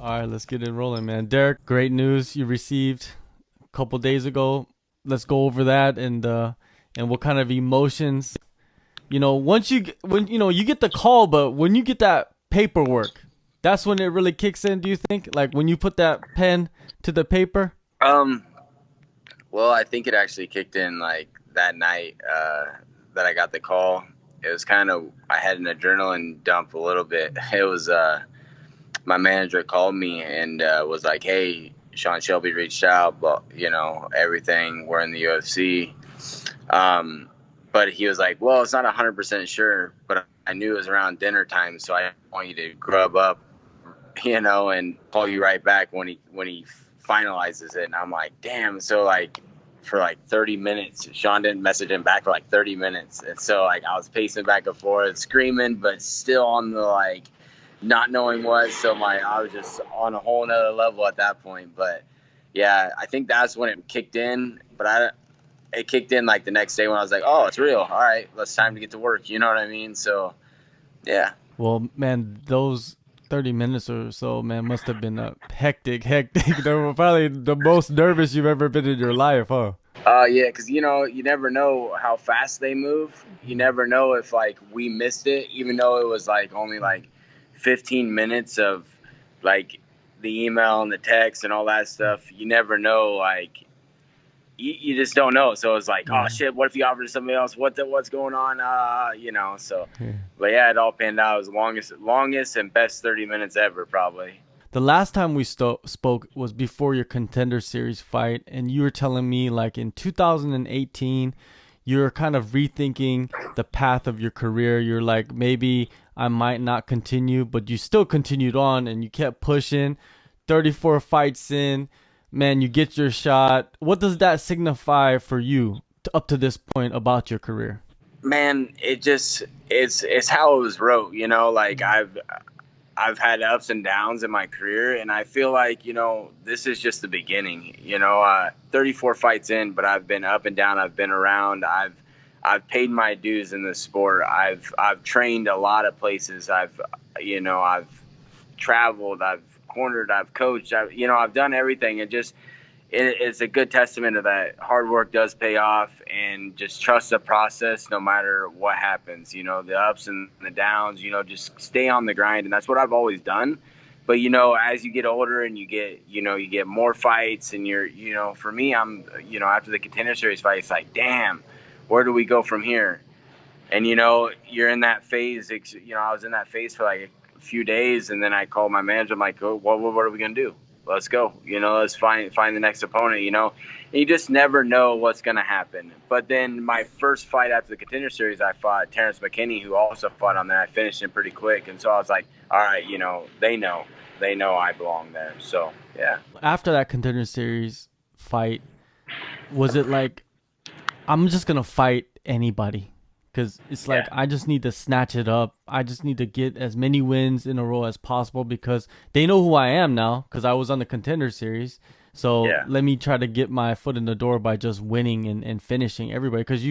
All right, let's get it rolling, man. Darrick, great news you received a couple days ago. Let's go over that and what kind of emotions. Once when you get the call, but when you get that paperwork, that's when it really kicks in. Do you think? Like when you put that pen to the paper? Um, well, I think it actually kicked in like that night that I got the call. It was kind of I had an adrenaline dump a little bit. It was my manager called me and was like, "Hey, Sean Shelby reached out, but everything. We're in the UFC." But he was like, "Well, it's not 100% sure, but I knew it was around dinner time, so I want you to grub up, and call you right back when he finalizes it." And I'm like, "Damn!" So like for like 30 minutes, Sean didn't message him back for like 30 minutes, and so like I was pacing back and forth, screaming, but still on the like not knowing what. So I was just on a whole nother level at that point. But yeah, I think that's when it kicked in. But it kicked in like the next day when I was like, "Oh, it's real. All right, it's time to get to work." You know what I mean? So yeah. Well, man, those 30 minutes or so, man, must have been a hectic. They were probably the most nervous you've ever been in your life, huh? Yeah, because you never know how fast they move. You never know if like we missed it, even though it was like only like 15 minutes of like the email and the text and all that stuff. You never know, like you just don't know. So it's like, oh Yeah. shit, what if you offer to somebody else? What's going on? So, Yeah. but yeah, it all panned out. It was the longest and best 30 minutes ever, probably. The last time we spoke was before your Contender Series fight, and you were telling me like in 2018, you're kind of rethinking the path of your career. You're like, maybe I might not continue, but you still continued on and you kept pushing. 34 fights in, man, you get your shot. What does that signify for you up to this point about your career? Man, it's how it was wrote, like I've had ups and downs in my career, and I feel like, this is just the beginning. 34 fights in, but I've been up and down. I've been around. I've paid my dues in this sport. I've trained a lot of places. I've traveled. I've cornered. I've coached. I've done everything. It's a good testament to that hard work does pay off, and just trust the process no matter what happens. The ups and the downs, just stay on the grind. And that's what I've always done. But, as you get older and you get more fights, and for me, I'm, after the Contender Series fight, it's like, damn, where do we go from here? And, you're in that phase. I was in that phase for like a few days, and then I called my manager. I'm like, oh, what are we going to do? Let's go. Let's find the next opponent. And you just never know what's going to happen. But then my first fight after the Contender Series, I fought Terrence McKinney, who also fought on that. I finished him pretty quick, and so I was like, all right, they know I belong there. So yeah. After that Contender Series fight, was it like, I'm just gonna fight anybody? Because it's like, Yeah. I just need to snatch it up. I just need to get as many wins in a row as possible because they know who I am now because I was on the Contender Series. So Yeah. let me try to get my foot in the door by just winning and finishing everybody. Because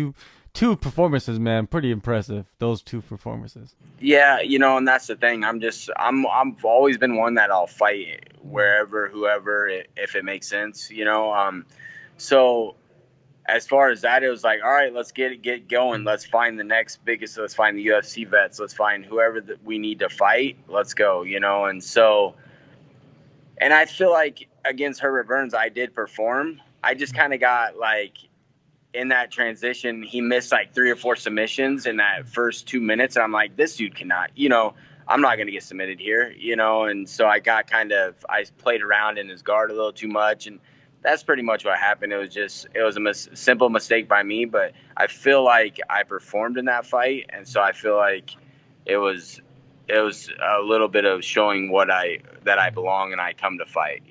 two performances, man, pretty impressive. Those two performances. Yeah, and that's the thing. I've always been one that I'll fight wherever, whoever, if it makes sense. So as far as that, it was like, all right, let's get going. Let's find the next biggest. Let's find the UFC vets. Let's find whoever that we need to fight. Let's go. And so, and I feel like against Herbert Burns, I did perform. I just kind of got like in that transition, he missed like 3 or 4 submissions in that first 2 minutes, and I'm like, this dude cannot. I'm not going to get submitted here. And so I played around in his guard a little too much, and that's pretty much what happened. It was a simple mistake by me, but I feel like I performed in that fight, and so I feel like it was a little bit of showing that I belong and I come to fight.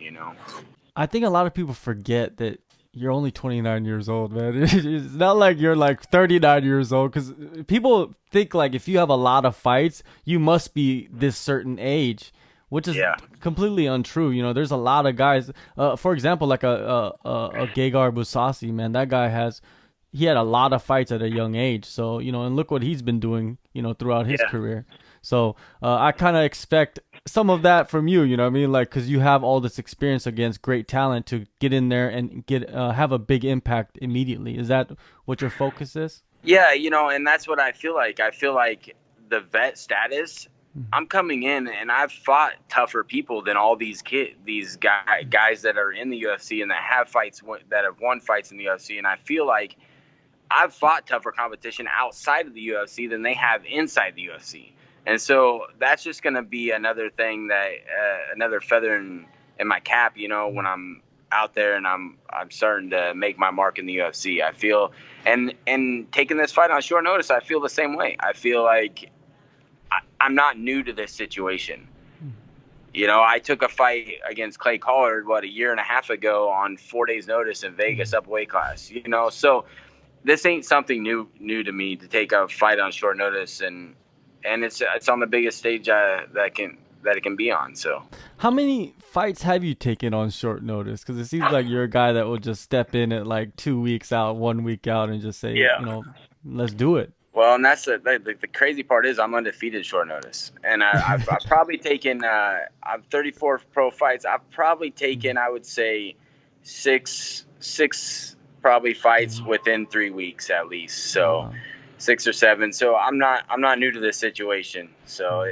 I think a lot of people forget that you're only 29 years old, man. It's not like you're like 39 years old because people think like if you have a lot of fights, you must be this certain age, which is Yeah. completely untrue. There's a lot of guys. For example, like a Gegard Mousasi, man. That guy he had a lot of fights at a young age. So and look what he's been doing, throughout his Yeah. career. So I kind of expect some of that from you, you know what I mean? Like, because you have all this experience against great talent to get in there and get have a big impact immediately. Is that what your focus is? Yeah, and that's what I feel like. I feel like the vet status, I'm coming in and I've fought tougher people than all these guys that are in the UFC and that have fights, that have won fights in the UFC. And I feel like I've fought tougher competition outside of the UFC than they have inside the UFC. And so that's just going to be another thing that, another feather in my cap, when I'm out there and I'm starting to make my mark in the UFC. I feel, and taking this fight on short notice, I feel the same way. I feel like I'm not new to this situation. I took a fight against Clay Collard, a year and a half ago on 4 days notice in Vegas, up weight class, so this ain't something new to me to take a fight on short notice, and it's on the biggest stage that it can be on. So, how many fights have you taken on short notice? Because it seems like you're a guy that will just step in at like 2 weeks out, 1 week out, and just say, let's do it. Well, and that's the crazy part is I'm undefeated short notice, and I've probably taken I'm 34 pro fights. I've probably taken, I would say, six probably fights within 3 weeks at least. So 6 or 7. So I'm not new to this situation. So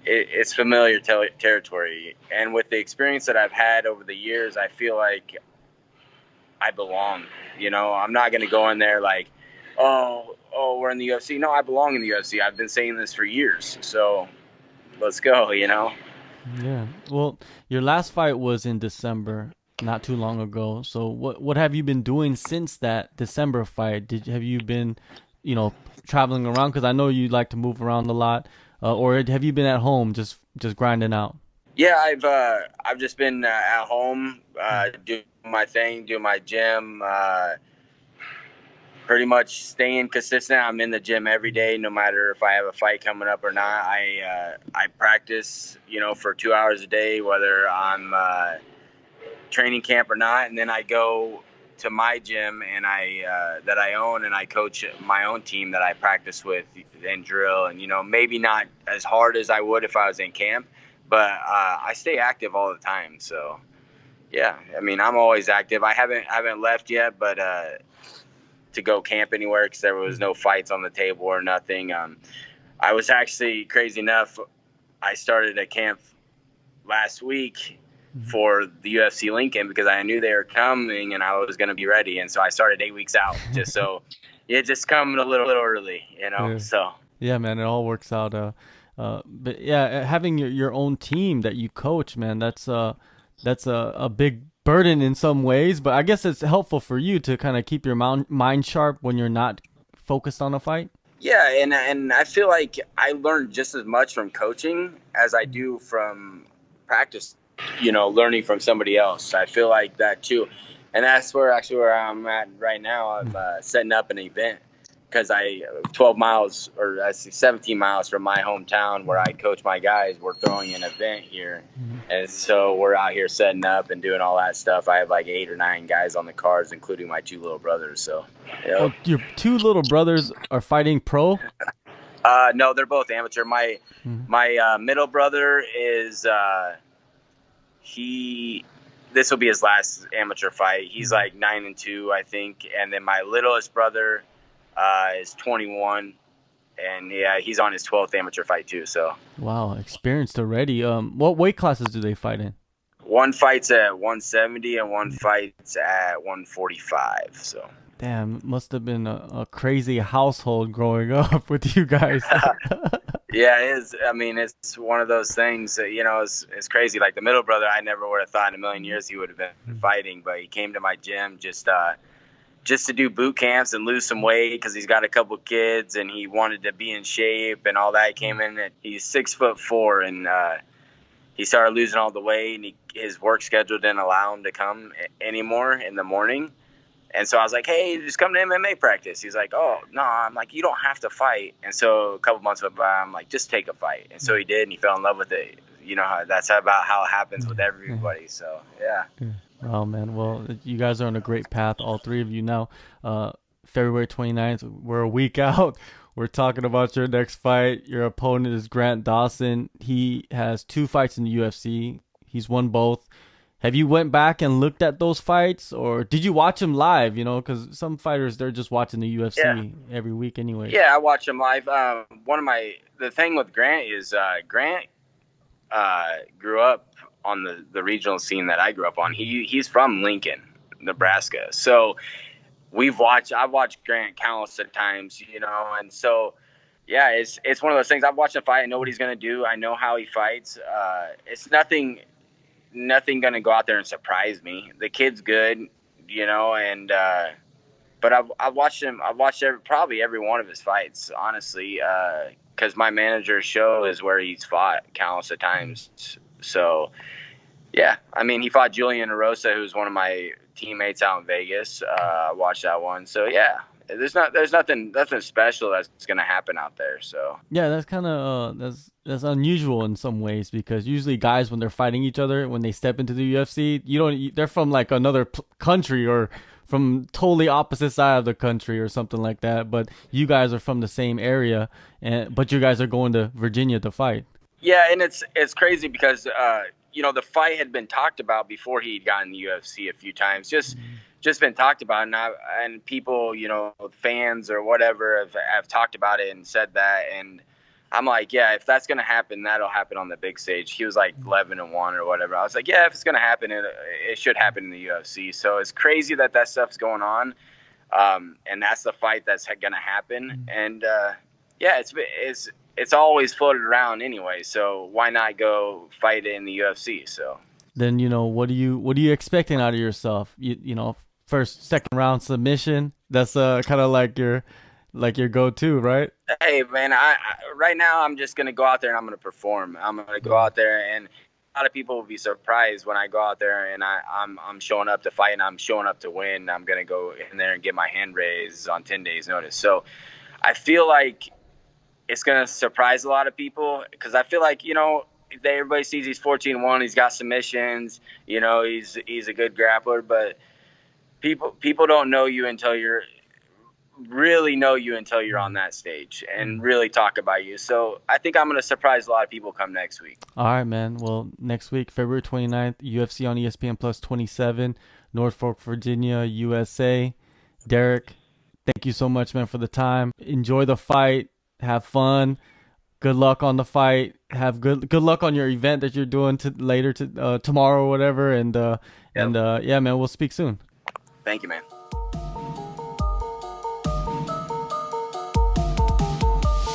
it's familiar territory, and with the experience that I've had over the years, I feel like I belong. I'm not going to go in there like, oh, we're in the UFC. No, I belong in the UFC. I've been saying this for years. So let's go, Yeah. Well, your last fight was in December, not too long ago. So what have you been doing since that December fight? Have you been, traveling around? Because I know you like to move around a lot. Or have you been at home just grinding out? Yeah, I've just been at home, doing my thing, doing my gym, pretty much staying consistent. I'm in the gym every day, no matter if I have a fight coming up or not. I practice, for 2 hours a day, whether I'm training camp or not, and then I go to my gym and that I own, and I coach my own team that I practice with and drill, and maybe not as hard as I would if I was in camp, but I stay active all the time. So yeah, I mean, I'm always active. I haven't left yet, but to go camp anywhere, because there was no fights on the table or nothing. I was actually, crazy enough, I started a camp last week for the UFC Lincoln because I knew they were coming and I was going to be ready. And so I started 8 weeks out just so just coming a little early, Yeah. So yeah, man, it all works out. But yeah, having your own team that you coach, man, that's a big burden in some ways, but I guess it's helpful for you to kind of keep your mind sharp when you're not focused on a fight. Yeah, and I feel like I learned just as much from coaching as I do from practice, learning from somebody else. I feel like that too. And that's where I'm at right now. I'm setting up an event because 12 miles, or I see 17 miles from my hometown where I coach my guys, we're throwing an event here. And so we're out here setting up and doing all that stuff. I have like 8 or 9 guys on the cards, including my 2 little brothers. So, Oh, your 2 little brothers are fighting pro? No, they're both amateur. My middle brother is this will be his last amateur fight. He's like 9-2, I think. And then my littlest brother is 21, and yeah, he's on his 12th amateur fight too. So wow, experienced already. What weight classes do they fight in? One fight's at 170 and one fight's at 145. So damn, must have been a crazy household growing up with you guys. Yeah, it is. I mean, it's one of those things that, it's crazy. Like the middle brother, I never would have thought in a million years he would have been fighting, but he came to my gym just to do boot camps and lose some weight because he's got a couple kids and he wanted to be in shape and all that. He came in and he's 6'4", and he started losing all the weight, and his work schedule didn't allow him to come anymore in the morning. And so I was like, hey, just come to MMA practice. He's like, oh, no. I'm like, you don't have to fight. And so a couple months went by. I'm like, just take a fight. And so he did, and he fell in love with it. That's about how it happens with everybody. So, yeah. Oh, man. Well, you guys are on a great path, all 3 of you now. February 29th, we're a week out. We're talking about your next fight. Your opponent is Grant Dawson. He has 2 fights in the UFC. He's won both. Have you went back and looked at those fights, or did you watch them live? You know, because some fighters they're just watching the Yeah, UFC every week, anyways. yeah, I watch him live. The thing with Grant is Grant grew up on the regional scene that I grew up on. He's from Lincoln, Nebraska. So I've watched Grant countless of times, and so yeah, it's one of those things. I've watched him fight. I know what he's gonna do. I know how he fights. It's nothing gonna go out there and surprise me. The kid's good, and but I've watched him. I've watched probably every one of his fights, honestly, because my manager's show is where he's fought countless of times. So yeah, I mean, he fought Julian Erosa, who's one of my teammates out in Vegas. I watched that one. So yeah, there's nothing special that's gonna happen out there. So Yeah, that's kind of that's unusual in some ways because usually guys when they're fighting each other when they step into the UFC, they're from like another country or from totally opposite side of the country or something like that. But you guys are from the same area, but you guys are going to Virginia to fight. yeah, and it's crazy because the fight had been talked about before he'd gotten the UFC a few times. Just been talked about, and people, fans or whatever have talked about it and said that, and I'm like, yeah, if that's gonna happen, that'll happen on the big stage. He was like 11-1 or whatever. I was like, yeah, if it's gonna happen, it should happen in the UFC. So it's crazy that stuff's going on, and that's the fight that's gonna happen. And yeah, it's always floated around anyway. So why not go fight it in the UFC? So Then what are you expecting out of yourself? First, second round submission. That's kind of like your go-to, right? hey, man, right now I'm just gonna go out there and I'm gonna perform. I'm gonna go out there, and a lot of people will be surprised when I go out there and I'm showing up to fight and I'm showing up to win. I'm gonna go in there and get my hand raised on 10 days notice. So I feel like it's gonna surprise a lot of people because I feel like everybody sees he's 14-1. He's got submissions. He's a good grappler, but people don't know you until you're on that stage and really talk about you. So I think I'm going to surprise a lot of people come next week. All right, man. Well, next week, February 29th, UFC on ESPN Plus 27, Norfolk, Virginia, USA. Darrick, thank you so much, man, for the time. Enjoy the fight. Have fun. Good luck on the fight. Have good luck on your event that you're doing later tomorrow or whatever. And Yep. yeah, man, we'll speak soon. Thank you, man.